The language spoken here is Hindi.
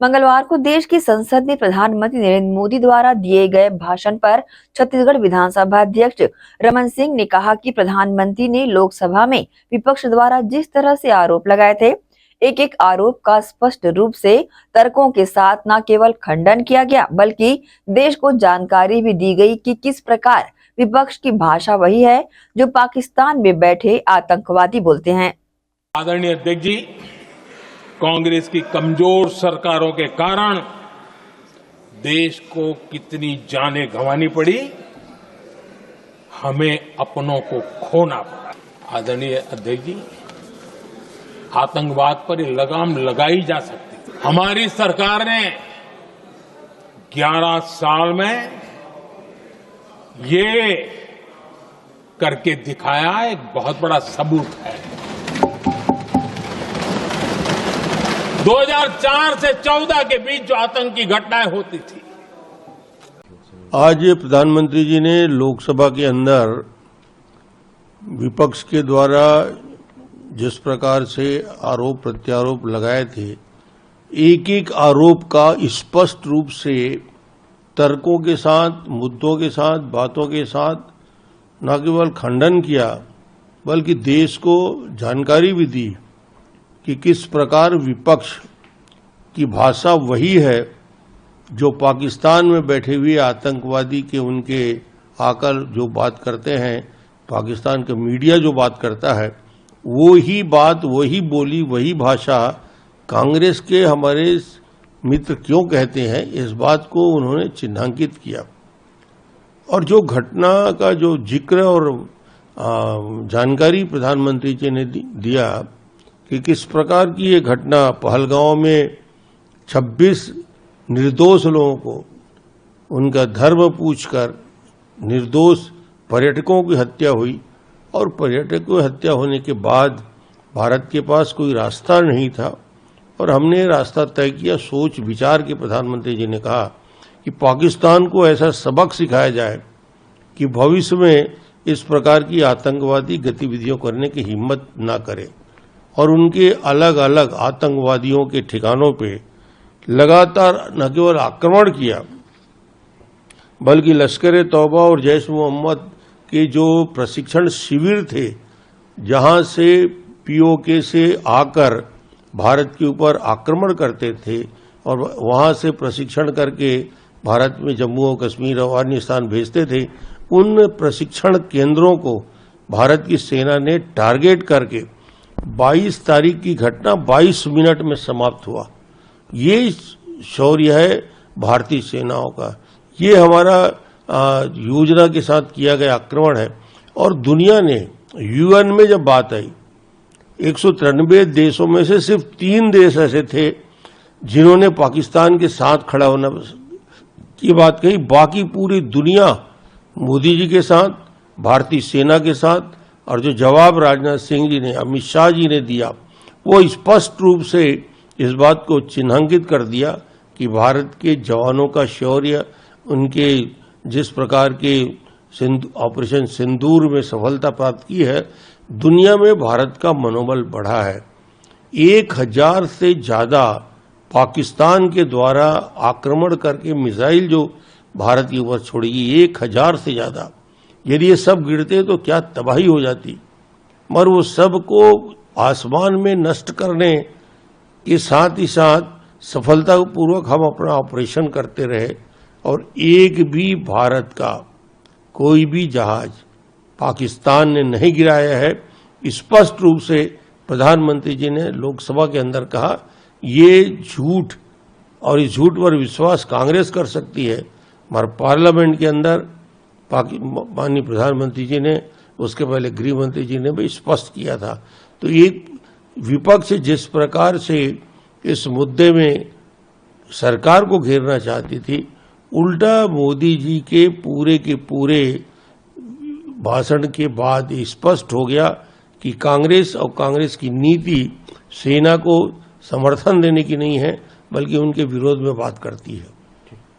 मंगलवार को देश की संसद ने प्रधानमंत्री नरेंद्र मोदी द्वारा दिए गए भाषण पर छत्तीसगढ़ विधानसभा अध्यक्ष रमन सिंह ने कहा कि प्रधानमंत्री ने लोकसभा में विपक्ष द्वारा जिस तरह से आरोप लगाए थे, एक एक आरोप का स्पष्ट रूप से तर्कों के साथ न केवल खंडन किया गया बल्कि देश को जानकारी भी दी गई कि किस प्रकार विपक्ष की भाषा वही है जो पाकिस्तान में बैठे आतंकवादी बोलते हैं। आदरणीय अध्यक्ष जी, कांग्रेस की कमजोर सरकारों के कारण देश को कितनी जानें गंवानी पड़ी, हमें अपनों को खोना पड़ा। आदरणीय अध्यक्ष जी, आतंकवाद पर ये लगाम लगाई जा सकती। हमारी सरकार ने 11 साल में ये करके दिखाया, एक बहुत बड़ा सबूत है। 2004 से 14 के बीच जो आतंकी घटनाएं होती थी, आज प्रधानमंत्री जी ने लोकसभा के अंदर विपक्ष के द्वारा जिस प्रकार से आरोप प्रत्यारोप लगाए थे, एक एक आरोप का स्पष्ट रूप से तर्कों के साथ, मुद्दों के साथ, बातों के साथ न केवल खंडन किया बल्कि देश को जानकारी भी दी कि किस प्रकार विपक्ष की भाषा वही है जो पाकिस्तान में बैठे हुए आतंकवादी के उनके आकर जो बात करते हैं, पाकिस्तान का मीडिया जो बात करता है, वो ही बात, वही बोली, वही भाषा कांग्रेस के हमारे मित्र क्यों कहते हैं, इस बात को उन्होंने चिन्हांकित किया। और जो घटना का जो जिक्र और जानकारी प्रधानमंत्री जी ने दिया कि किस प्रकार की ये घटना पहलगांव में 26 निर्दोष लोगों को उनका धर्म पूछकर निर्दोष पर्यटकों की हत्या हुई, और पर्यटकों की हत्या होने के बाद भारत के पास कोई रास्ता नहीं था और हमने रास्ता तय किया। सोच विचार के प्रधानमंत्री जी ने कहा कि पाकिस्तान को ऐसा सबक सिखाया जाए कि भविष्य में इस प्रकार की आतंकवादी गतिविधियों करने की हिम्मत न करे, और उनके अलग अलग आतंकवादियों के ठिकानों पे लगातार न केवल आक्रमण किया बल्कि लश्कर तौबा और जैश मोहम्मद के जो प्रशिक्षण शिविर थे, जहां से पीओके से आकर भारत के ऊपर आक्रमण करते थे और वहां से प्रशिक्षण करके भारत में जम्मू और कश्मीर और अन्य स्थान भेजते थे, उन प्रशिक्षण केंद्रों को भारत की सेना ने टारगेट करके 22 तारीख की घटना 22 मिनट में समाप्त हुआ। ये शौर्य है भारतीय सेनाओं का, ये हमारा योजना के साथ किया गया आक्रमण है। और दुनिया ने, यूएन में जब बात आई, 193 देशों में से सिर्फ 3 देश ऐसे थे जिन्होंने पाकिस्तान के साथ खड़ा होना की बात कही। बाकी पूरी दुनिया मोदी जी के साथ, भारतीय सेना के साथ, और जो जवाब राजनाथ सिंह जी ने, अमित शाह जी ने दिया, वो स्पष्ट रूप से इस बात को चिन्हांकित कर दिया कि भारत के जवानों का शौर्य, उनके जिस प्रकार के ऑपरेशन सिंदूर में सफलता प्राप्त की है, दुनिया में भारत का मनोबल बढ़ा है। 1000 से ज्यादा पाकिस्तान के द्वारा आक्रमण करके मिसाइल जो भारत के ऊपर छोड़ेगी, 1000 से ज्यादा, यदि ये सब गिरते तो क्या तबाही हो जाती। मगर वो सब को आसमान में नष्ट करने के साथ ही साथ सफलतापूर्वक हम अपना ऑपरेशन करते रहे, और एक भी भारत का कोई भी जहाज पाकिस्तान ने नहीं गिराया है। स्पष्ट रूप से प्रधानमंत्री जी ने लोकसभा के अंदर कहा, ये झूठ, और इस झूठ पर विश्वास कांग्रेस कर सकती है, मगर पार्लियामेंट के अंदर माननीय प्रधानमंत्री जी ने, उसके पहले गृह मंत्री जी ने भी स्पष्ट किया था। तो एक विपक्ष जिस प्रकार से इस मुद्दे में सरकार को घेरना चाहती थी, उल्टा मोदी जी के पूरे भाषण के बाद स्पष्ट हो गया कि कांग्रेस और कांग्रेस की नीति सेना को समर्थन देने की नहीं है, बल्कि उनके विरोध में बात करती है।